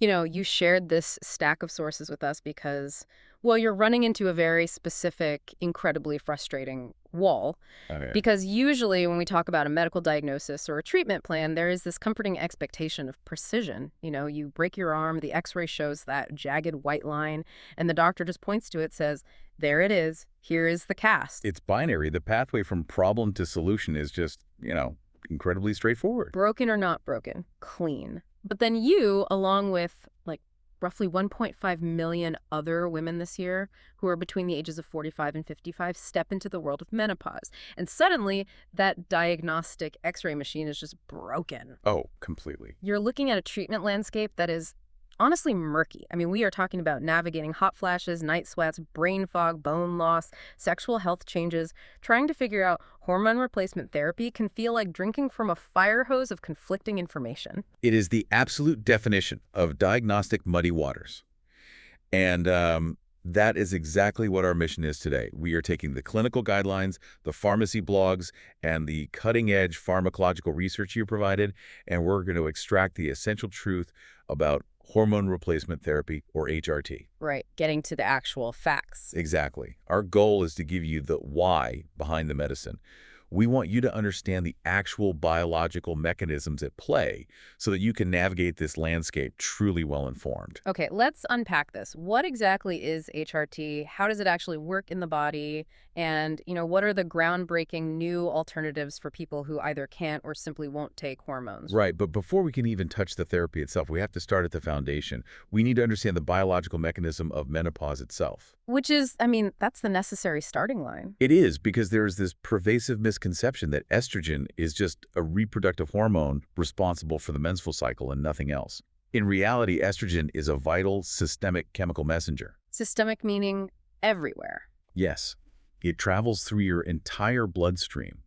You shared this stack of sources with us because, well, you're running into a very specific, incredibly frustrating wall. Okay. Because usually when we talk about a medical diagnosis or a treatment plan, there is this comforting expectation of precision. You break your arm, the x-ray shows that jagged white line, and the doctor just points to it, says, there it is, here is the cast. It's binary. The pathway from problem to solution is just, incredibly straightforward. Broken or not broken, clean. But then you, along with like roughly 1.5 million other women this year who are between the ages of 45 and 55, step into the world of menopause. And suddenly, that diagnostic x-ray machine is just broken. Oh, completely. You're looking at a treatment landscape that is honestly murky. I mean, we are talking about navigating hot flashes, night sweats, brain fog, bone loss, sexual health changes. Trying to figure out hormone replacement therapy can feel like drinking from a fire hose of conflicting information. It is the absolute definition of diagnostic muddy waters. And that is exactly what our mission is today. We are taking the clinical guidelines, the pharmacy blogs, and the cutting-edge pharmacological research you provided, and we're going to extract the essential truth about hormone replacement therapy, or HRT. Right, getting to the actual facts. Exactly. Our goal is to give you the why behind the medicine. We want you to understand the actual biological mechanisms at play so that you can navigate this landscape truly well-informed. Okay, let's unpack this. What exactly is HRT? How does it actually work in the body? And, what are the groundbreaking new alternatives for people who either can't or simply won't take hormones? Right, but before we can even touch the therapy itself, we have to start at the foundation. We need to understand the biological mechanism of menopause itself. Which is, that's the necessary starting line. It is, because there is this pervasive misconception that estrogen is just a reproductive hormone responsible for the menstrual cycle and nothing else. In reality, estrogen is a vital systemic chemical messenger. Systemic meaning everywhere. Yes, it travels through your entire bloodstream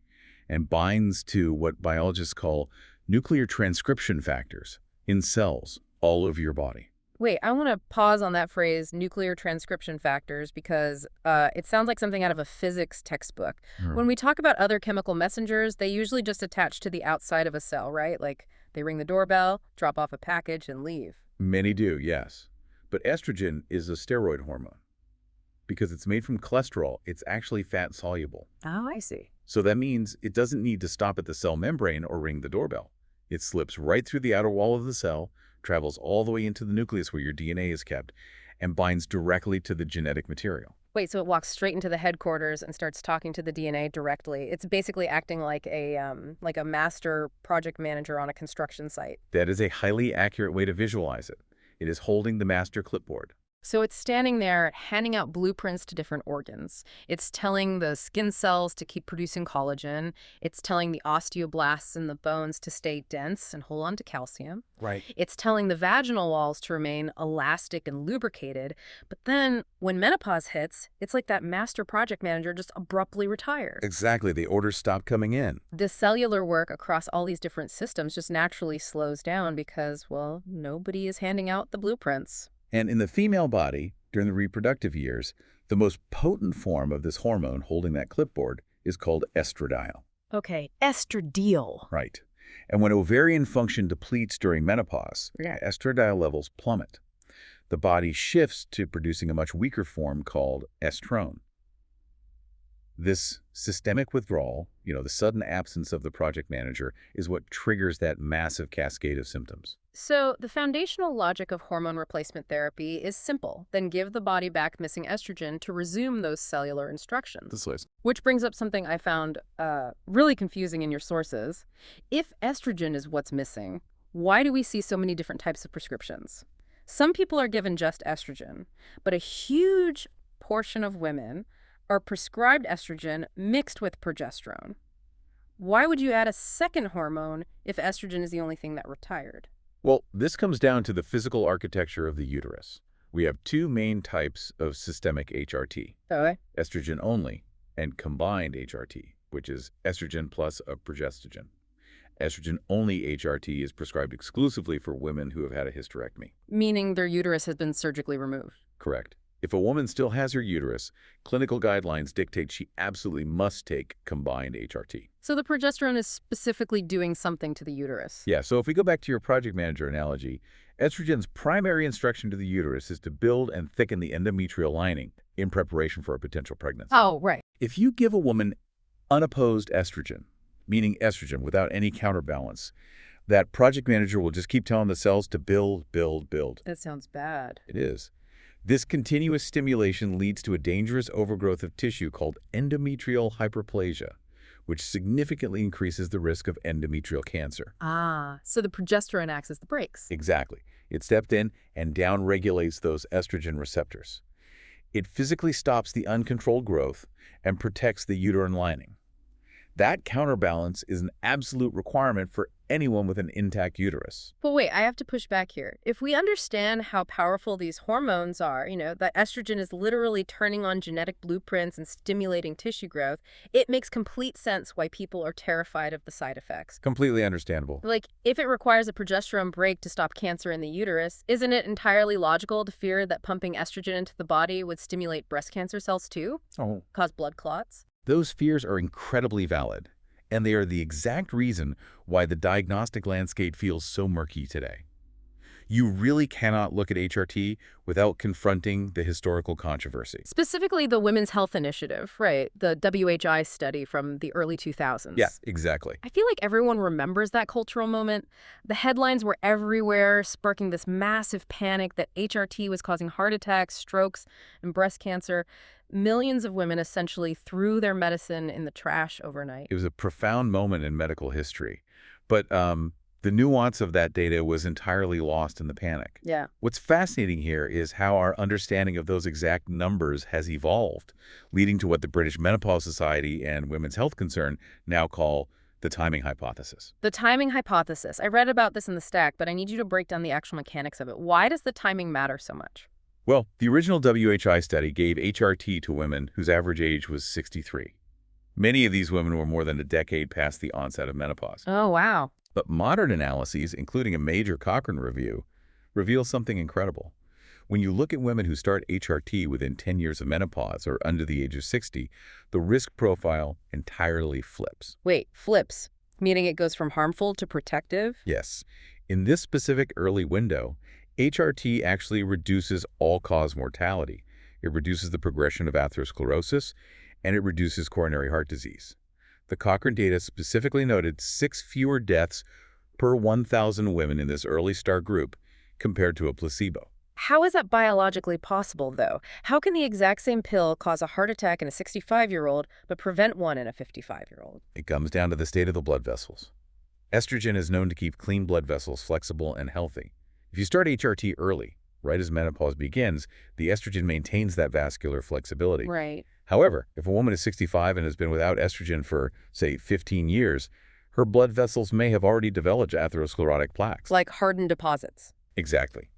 and binds to what biologists call nuclear transcription factors in cells all over your body. Wait, I want to pause on that phrase, nuclear transcription factors, because it sounds like something out of a physics textbook. When we talk about other chemical messengers, they usually just attach to the outside of a cell, right? Like they ring the doorbell, drop off a package, and leave. Many do, yes. But estrogen is a steroid hormone. Because it's made from cholesterol, it's actually fat-soluble. Oh, I see. So that means it doesn't need to stop at the cell membrane or ring the doorbell. It slips right through the outer wall of the cell, travels all the way into the nucleus where your DNA is kept, and binds directly to the genetic material. Wait, so it walks straight into the headquarters and starts talking to the DNA directly. It's basically acting like a master project manager on a construction site. That is a highly accurate way to visualize it. It is holding the master clipboard. So it's standing there handing out blueprints to different organs. It's telling the skin cells to keep producing collagen. It's telling the osteoblasts in the bones to stay dense and hold on to calcium. Right. It's telling the vaginal walls to remain elastic and lubricated. But then when menopause hits, it's like that master project manager just abruptly retires. Exactly. The orders stop coming in. The cellular work across all these different systems just naturally slows down because, well, nobody is handing out the blueprints. And in the female body, during the reproductive years, the most potent form of this hormone holding that clipboard is called estradiol. Okay, estradiol. Right. And when ovarian function depletes during menopause, estradiol levels plummet. The body shifts to producing a much weaker form called estrone. This systemic withdrawal, the sudden absence of the project manager, is what triggers that massive cascade of symptoms. So the foundational logic of hormone replacement therapy is simple. Then give the body back missing estrogen to resume those cellular instructions. Which brings up something I found really confusing in your sources. If estrogen is what's missing, why do we see so many different types of prescriptions? Some people are given just estrogen, but a huge portion of women are prescribed estrogen mixed with progesterone. Why would you add a second hormone if estrogen is the only thing that retired? Well, this comes down to the physical architecture of the uterus. We have two main types of systemic HRT, estrogen only and combined HRT, which is estrogen plus a progestogen. Estrogen-only HRT is prescribed exclusively for women who have had a hysterectomy. Meaning their uterus has been surgically removed. Correct. If a woman still has her uterus, clinical guidelines dictate she absolutely must take combined HRT. So the progesterone is specifically doing something to the uterus. Yeah, so if we go back to your project manager analogy, Estrogen's primary instruction to the uterus is to build and thicken the endometrial lining in preparation for a potential pregnancy. Oh, right. If you give a woman unopposed estrogen, meaning estrogen without any counterbalance, that project manager will just keep telling the cells to build, build, build. That sounds bad. It is. This continuous stimulation leads to a dangerous overgrowth of tissue called endometrial hyperplasia, which significantly increases the risk of endometrial cancer. Ah, so the progesterone acts as the brakes. Exactly. It stepped in and downregulates those estrogen receptors. It physically stops the uncontrolled growth and protects the uterine lining. That counterbalance is an absolute requirement for anyone with an intact uterus. But wait, I have to push back here. If we understand how powerful these hormones are, that estrogen is literally turning on genetic blueprints and stimulating tissue growth, it makes complete sense why people are terrified of the side effects. Completely understandable. Like, if it requires a progesterone brake to stop cancer in the uterus, isn't it entirely logical to fear that pumping estrogen into the body would stimulate breast cancer cells too? Oh. Cause blood clots? Those fears are incredibly valid, and they are the exact reason why the diagnostic landscape feels so murky today. You really cannot look at HRT without confronting the historical controversy. Specifically the Women's Health Initiative, right? The WHI study from the early 2000s. Yeah, exactly. I feel like everyone remembers that cultural moment. The headlines were everywhere, sparking this massive panic that HRT was causing heart attacks, strokes, and breast cancer. Millions of women essentially threw their medicine in the trash overnight. It was a profound moment in medical history, but the nuance of that data was entirely lost in the panic. Yeah. What's fascinating here is how our understanding of those exact numbers has evolved, leading to what the British Menopause Society and Women's Health Concern now call the timing hypothesis. The timing hypothesis. I read about this in the stack, but I need you to break down the actual mechanics of it. Why does the timing matter so much? Well, the original WHI study gave HRT to women whose average age was 63. Many of these women were more than a decade past the onset of menopause. Oh, wow. But modern analyses, including a major Cochrane review, reveal something incredible. When you look at women who start HRT within 10 years of menopause or under the age of 60, the risk profile entirely flips. Wait, flips, meaning it goes from harmful to protective? Yes. In this specific early window, HRT actually reduces all-cause mortality. It reduces the progression of atherosclerosis, and it reduces coronary heart disease. The Cochrane data specifically noted 6 fewer deaths per 1,000 women in this early start group compared to a placebo. How is that biologically possible, though? How can the exact same pill cause a heart attack in a 65-year-old but prevent one in a 55-year-old? It comes down to the state of the blood vessels. Estrogen is known to keep clean blood vessels flexible and healthy. If you start HRT early, right as menopause begins, the estrogen maintains that vascular flexibility. Right. However, if a woman is 65 and has been without estrogen for, say, 15 years, her blood vessels may have already developed atherosclerotic plaques. Like hardened deposits. Exactly.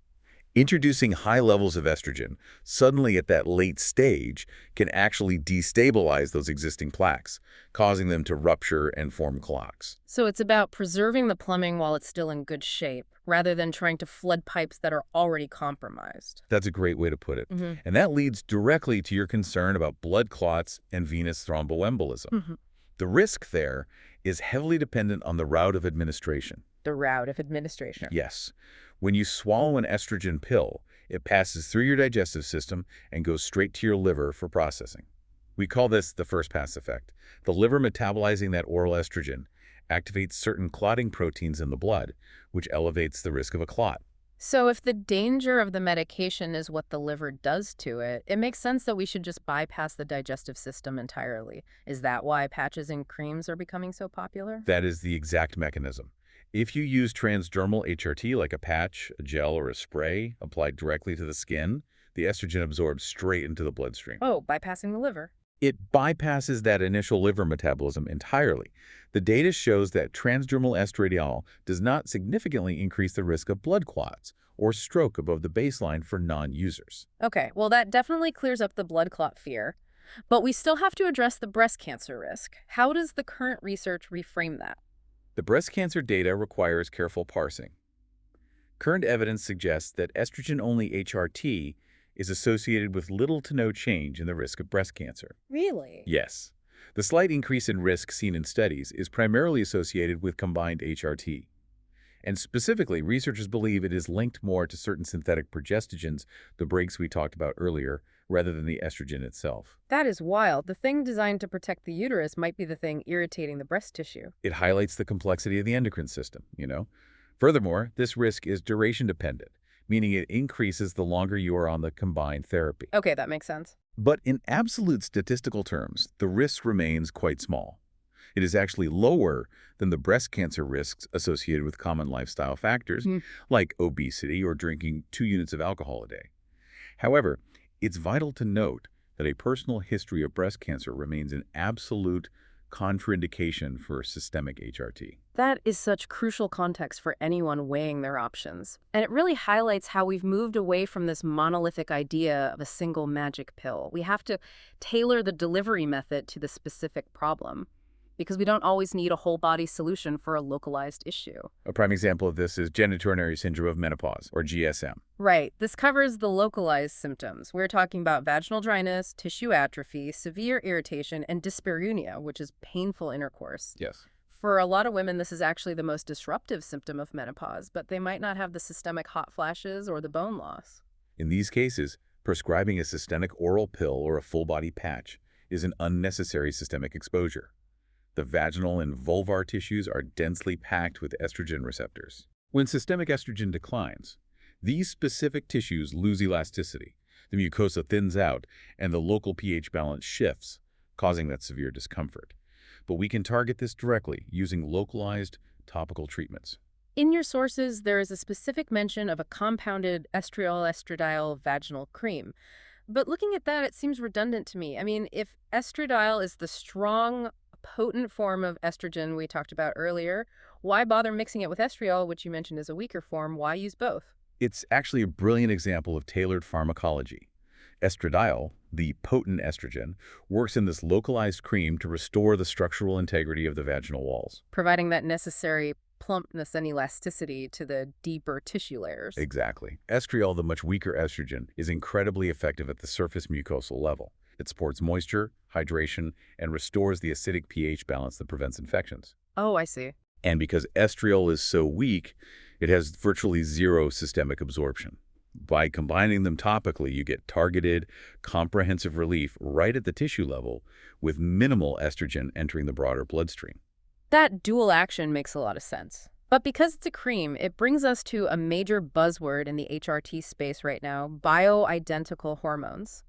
Introducing high levels of estrogen suddenly at that late stage can actually destabilize those existing plaques, causing them to rupture and form clots. So it's about preserving the plumbing while it's still in good shape, rather than trying to flood pipes that are already compromised. That's a great way to put it. And that leads directly to your concern about blood clots and venous thromboembolism. The risk there is heavily dependent on the route of administration. The route of administration. Yes. When you swallow an estrogen pill, it passes through your digestive system and goes straight to your liver for processing. We call this the first pass effect. The liver metabolizing that oral estrogen activates certain clotting proteins in the blood, which elevates the risk of a clot. So if the danger of the medication is what the liver does to it, it makes sense that we should just bypass the digestive system entirely. Is that why patches and creams are becoming so popular? That is the exact mechanism. If you use transdermal HRT like a patch, a gel, or a spray applied directly to the skin, the estrogen absorbs straight into the bloodstream. Oh, bypassing the liver. It bypasses that initial liver metabolism entirely. The data shows that transdermal estradiol does not significantly increase the risk of blood clots or stroke above the baseline for non-users. Okay, well that definitely clears up the blood clot fear. But we still have to address the breast cancer risk. How does the current research reframe that? The breast cancer data requires careful parsing. Current evidence suggests that estrogen-only HRT is associated with little to no change in the risk of breast cancer. Really? Yes. The slight increase in risk seen in studies is primarily associated with combined HRT. And specifically, researchers believe it is linked more to certain synthetic progestogens, the breaks we talked about earlier, rather than the estrogen itself. That is wild. The thing designed to protect the uterus might be the thing irritating the breast tissue. It highlights the complexity of the endocrine system. Furthermore, this risk is duration dependent, meaning it increases the longer you are on the combined therapy. Okay, that makes sense. But in absolute statistical terms, the risk remains quite small. It is actually lower than the breast cancer risks associated with common lifestyle factors, like obesity or drinking 2 units of alcohol a day. However, it's vital to note that a personal history of breast cancer remains an absolute contraindication for systemic HRT. That is such crucial context for anyone weighing their options. And it really highlights how we've moved away from this monolithic idea of a single magic pill. We have to tailor the delivery method to the specific problem, because we don't always need a whole-body solution for a localized issue. A prime example of this is genitourinary syndrome of menopause, or GSM. Right. This covers the localized symptoms. We're talking about vaginal dryness, tissue atrophy, severe irritation, and dyspareunia, which is painful intercourse. Yes. For a lot of women, this is actually the most disruptive symptom of menopause, but they might not have the systemic hot flashes or the bone loss. In these cases, prescribing a systemic oral pill or a full-body patch is an unnecessary systemic exposure. The vaginal and vulvar tissues are densely packed with estrogen receptors. When systemic estrogen declines, these specific tissues lose elasticity, the mucosa thins out, and the local pH balance shifts, causing that severe discomfort. But we can target this directly using localized topical treatments. In your sources, there is a specific mention of a compounded estriol-estradiol vaginal cream. But looking at that, it seems redundant to me. I mean, if estradiol is the strong, potent form of estrogen we talked about earlier, why bother mixing it with estriol, which you mentioned is a weaker form? Why use both? It's actually a brilliant example of tailored pharmacology. Estradiol, the potent estrogen, works in this localized cream to restore the structural integrity of the vaginal walls, providing that necessary plumpness and elasticity to the deeper tissue layers. Exactly. Estriol, the much weaker estrogen, is incredibly effective at the surface mucosal level. It supports moisture, hydration, and restores the acidic pH balance that prevents infections. Oh, I see. And because estriol is so weak, it has virtually zero systemic absorption. By combining them topically, you get targeted, comprehensive relief right at the tissue level with minimal estrogen entering the broader bloodstream. That dual action makes a lot of sense. But because it's a cream, it brings us to a major buzzword in the HRT space right now, bioidentical hormones.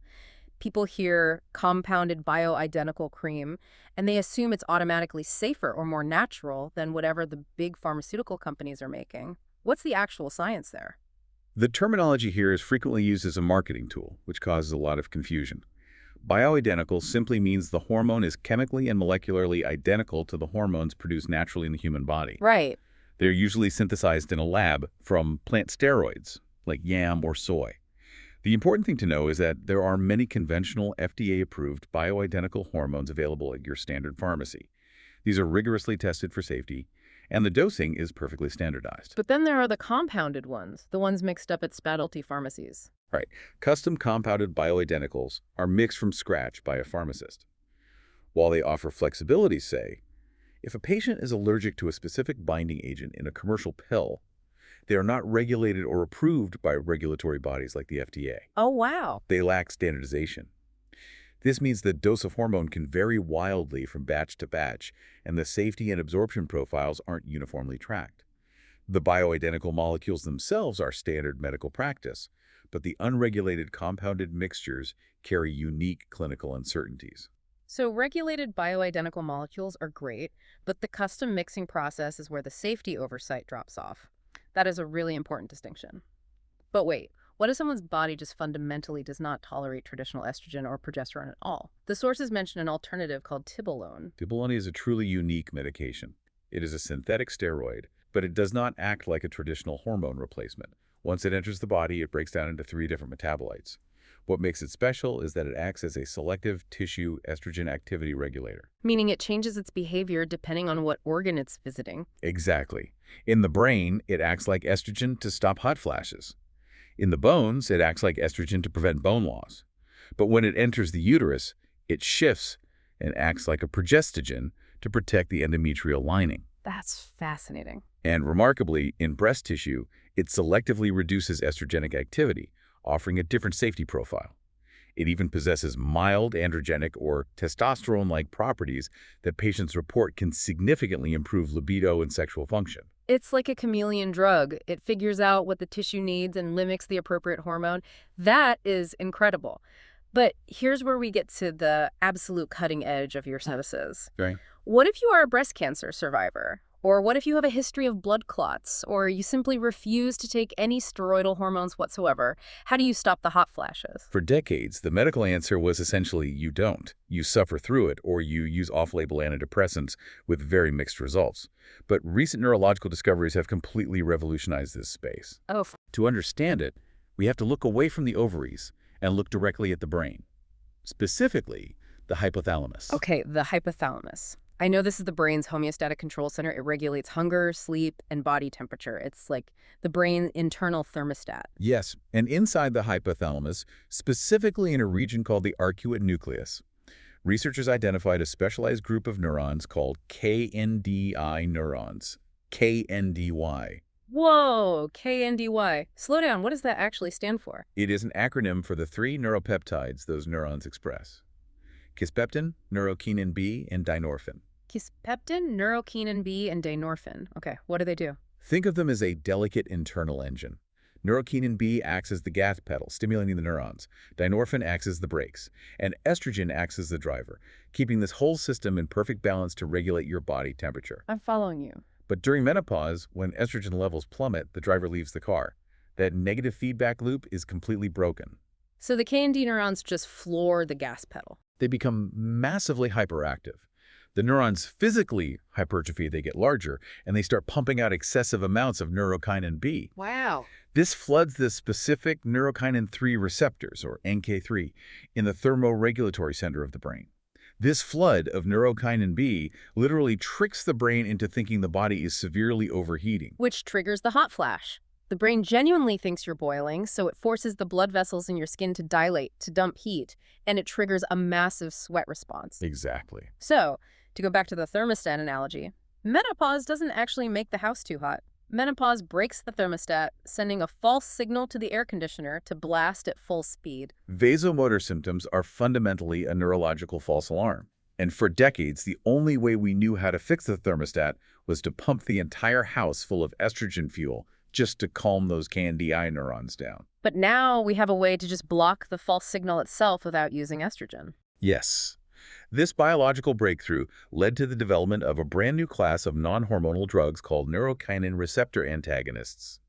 People hear compounded bioidentical cream, and they assume it's automatically safer or more natural than whatever the big pharmaceutical companies are making. What's the actual science there? The terminology here is frequently used as a marketing tool, which causes a lot of confusion. Bioidentical simply means the hormone is chemically and molecularly identical to the hormones produced naturally in the human body. Right. They're usually synthesized in a lab from plant steroids, like yam or soy. The important thing to know is that there are many conventional FDA-approved bioidentical hormones available at your standard pharmacy. These are rigorously tested for safety, and the dosing is perfectly standardized. But then there are the compounded ones, the ones mixed up at specialty pharmacies. Right. Custom compounded bioidenticals are mixed from scratch by a pharmacist. While they offer flexibility, say, if a patient is allergic to a specific binding agent in a commercial pill, they are not regulated or approved by regulatory bodies like the FDA. Oh, wow. They lack standardization. This means the dose of hormone can vary wildly from batch to batch, and the safety and absorption profiles aren't uniformly tracked. The bioidentical molecules themselves are standard medical practice, but the unregulated compounded mixtures carry unique clinical uncertainties. So regulated bioidentical molecules are great, but the custom mixing process is where the safety oversight drops off. That is a really important distinction. But wait, what if someone's body just fundamentally does not tolerate traditional estrogen or progesterone at all? The sources mention an alternative called tibolone. Tibolone is a truly unique medication. It is a synthetic steroid, but it does not act like a traditional hormone replacement. Once it enters the body, it breaks down into 3 different metabolites. What makes it special is that it acts as a selective tissue estrogen activity regulator. Meaning it changes its behavior depending on what organ it's visiting. Exactly. In the brain, it acts like estrogen to stop hot flashes. In the bones, it acts like estrogen to prevent bone loss. But when it enters the uterus, it shifts and acts like a progestogen to protect the endometrial lining. That's fascinating. And remarkably, in breast tissue, it selectively reduces estrogenic activity, offering a different safety profile. It even possesses mild androgenic or testosterone-like properties that patients report can significantly improve libido and sexual function. It's like a chameleon drug. It figures out what the tissue needs and mimics the appropriate hormone. That is incredible. But here's where we get to the absolute cutting edge of your services. Right. What if you are a breast cancer survivor? Or what if you have a history of blood clots? Or you simply refuse to take any steroidal hormones whatsoever? How do you stop the hot flashes? For decades, the medical answer was essentially you don't. You suffer through it, or you use off-label antidepressants with very mixed results. But recent neurological discoveries have completely revolutionized this space. Oh, To understand it, we have to look away from the ovaries and look directly at the brain, specifically the hypothalamus. okay, the hypothalamus. I know this is the brain's homeostatic control center. It regulates hunger, sleep, and body temperature. It's like the brain's internal thermostat. Yes, and inside the hypothalamus, specifically in a region called the arcuate nucleus, researchers identified a specialized group of neurons called KNDI neurons. KNDY. Whoa, KNDY. Slow down. What does that actually stand for? It is an acronym for the three neuropeptides those neurons express: kisspeptin, neurokinin B, and dynorphin. Kisspeptin, neurokinin B, and dynorphin. Okay, what do they do? Think of them as a delicate internal engine. Neurokinin B acts as the gas pedal, stimulating the neurons. Dynorphin acts as the brakes. And estrogen acts as the driver, keeping this whole system in perfect balance to regulate your body temperature. I'm following you. But during menopause, when estrogen levels plummet, the driver leaves the car. That negative feedback loop is completely broken. So the KND neurons just floor the gas pedal. They become massively hyperactive. The neurons physically hypertrophy, they get larger, and they start pumping out excessive amounts of neurokinin B. Wow. This floods the specific neurokinin 3 receptors, or NK3, in the thermoregulatory center of the brain. This flood of neurokinin B literally tricks the brain into thinking the body is severely overheating. Which triggers the hot flash. The brain genuinely thinks you're boiling, so it forces the blood vessels in your skin to dilate, to dump heat, and it triggers a massive sweat response. Exactly. So, to go back to the thermostat analogy, menopause doesn't actually make the house too hot. Menopause breaks the thermostat, sending a false signal to the air conditioner to blast at full speed. Vasomotor symptoms are fundamentally a neurological false alarm. And for decades, the only way we knew how to fix the thermostat was to pump the entire house full of estrogen fuel just to calm those KNDI neurons down. But now we have a way to just block the false signal itself without using estrogen. Yes. This biological breakthrough led to the development of a brand new class of non-hormonal drugs called neurokinin receptor antagonists.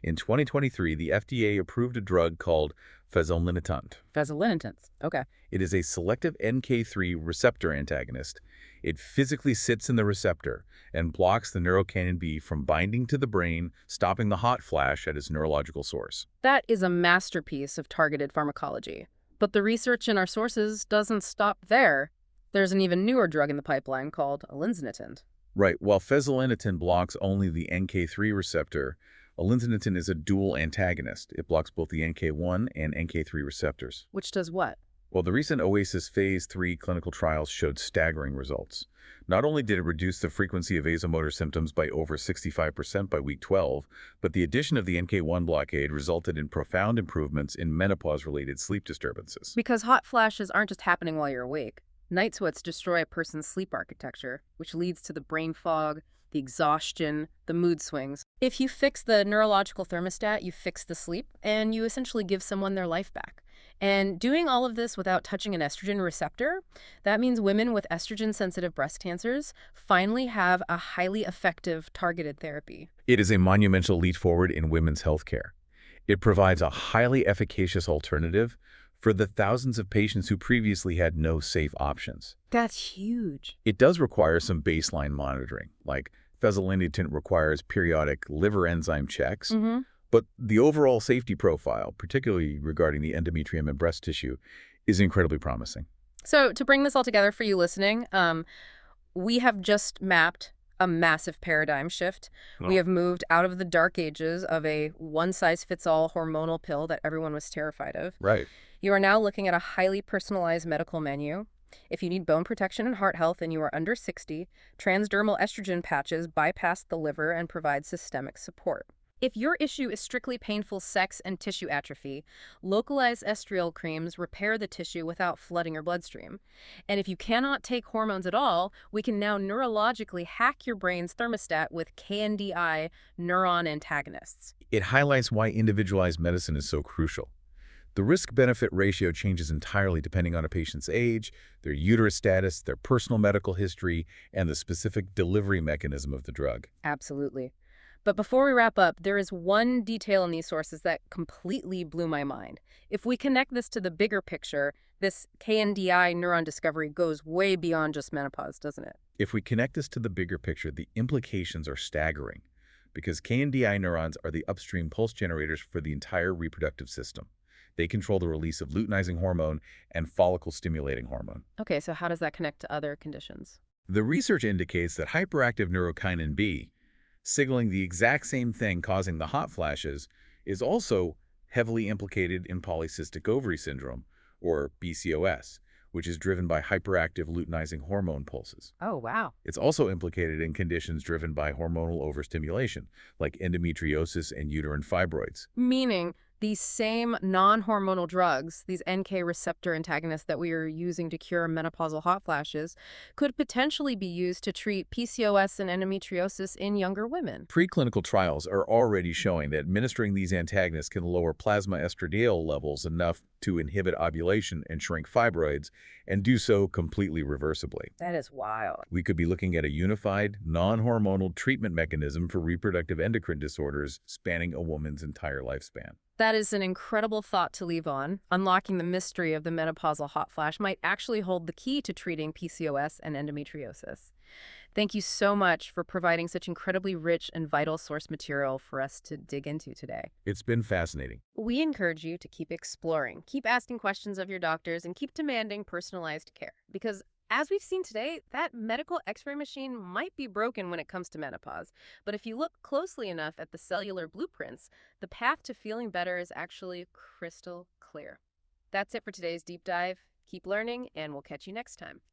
In 2023, the FDA approved a drug called fezolinetant. Fezolinetant. Okay. It is a selective NK3 receptor antagonist. It physically sits in the receptor and blocks the neurokinin B from binding to the brain, stopping the hot flash at its neurological source. That is a masterpiece of targeted pharmacology. But the research in our sources doesn't stop there. There's an even newer drug in the pipeline called elinzanetant. Right. While fezolinetant blocks only the NK3 receptor, elinzanetant is a dual antagonist. It blocks both the NK1 and NK3 receptors. Which does what? Well, the recent OASIS Phase 3 clinical trials showed staggering results. Not only did it reduce the frequency of vasomotor symptoms by over 65% by week 12, but the addition of the NK1 blockade resulted in profound improvements in menopause-related sleep disturbances. Because hot flashes aren't just happening while you're awake. Night sweats destroy a person's sleep architecture, which leads to the brain fog, the exhaustion, the mood swings. If you fix the neurological thermostat, you fix the sleep, and you essentially give someone their life back. And doing all of this without touching an estrogen receptor, that means women with estrogen-sensitive breast cancers finally have a highly effective targeted therapy. It is a monumental leap forward in women's healthcare. It provides a highly efficacious alternative for the thousands of patients who previously had no safe options. That's huge. It does require some baseline monitoring, like fezolinetant requires periodic liver enzyme checks, but the overall safety profile, particularly regarding the endometrium and breast tissue, is incredibly promising. So to bring this all together for you listening, we have just mapped a massive paradigm shift. We have moved out of the dark ages of a one-size-fits-all hormonal pill that everyone was terrified of. Right. You are now looking at a highly personalized medical menu. If you need bone protection and heart health and you are under 60, transdermal estrogen patches bypass the liver and provide systemic support. If your issue is strictly painful sex and tissue atrophy, localized estriol creams repair the tissue without flooding your bloodstream. And if you cannot take hormones at all, we can now neurologically hack your brain's thermostat with KNDI neuron antagonists. It highlights why individualized medicine is so crucial. The risk-benefit ratio changes entirely depending on a patient's age, their uterus status, their personal medical history, and the specific delivery mechanism of the drug. Absolutely. But before we wrap up, there is one detail in these sources that completely blew my mind. If we connect this to the bigger picture, this KNDI neuron discovery goes way beyond just menopause, doesn't it? If we connect this to the bigger picture, the implications are staggering, because KNDI neurons are the upstream pulse generators for the entire reproductive system. They control the release of luteinizing hormone and follicle-stimulating hormone. Okay, so how does that connect to other conditions? The research indicates that hyperactive neurokinin B, signaling the exact same thing causing the hot flashes, is also heavily implicated in polycystic ovary syndrome, or PCOS, which is driven by hyperactive luteinizing hormone pulses. Oh, wow. It's also implicated in conditions driven by hormonal overstimulation, like endometriosis and uterine fibroids. Meaning these same non-hormonal drugs, these NK receptor antagonists that we are using to cure menopausal hot flashes, could potentially be used to treat PCOS and endometriosis in younger women. Preclinical trials are already showing that administering these antagonists can lower plasma estradiol levels enough to inhibit ovulation and shrink fibroids, and do so completely reversibly. That is wild. We could be looking at a unified, non-hormonal treatment mechanism for reproductive endocrine disorders spanning a woman's entire lifespan. That is an incredible thought to leave on. Unlocking the mystery of the menopausal hot flash might actually hold the key to treating PCOS and endometriosis. Thank you so much for providing such incredibly rich and vital source material for us to dig into today. It's been fascinating. We encourage you to keep exploring, keep asking questions of your doctors, and keep demanding personalized care. Because as we've seen today, that medical x-ray machine might be broken when it comes to menopause. But if you look closely enough at the cellular blueprints, the path to feeling better is actually crystal clear. That's it for today's deep dive. Keep learning, and we'll catch you next time.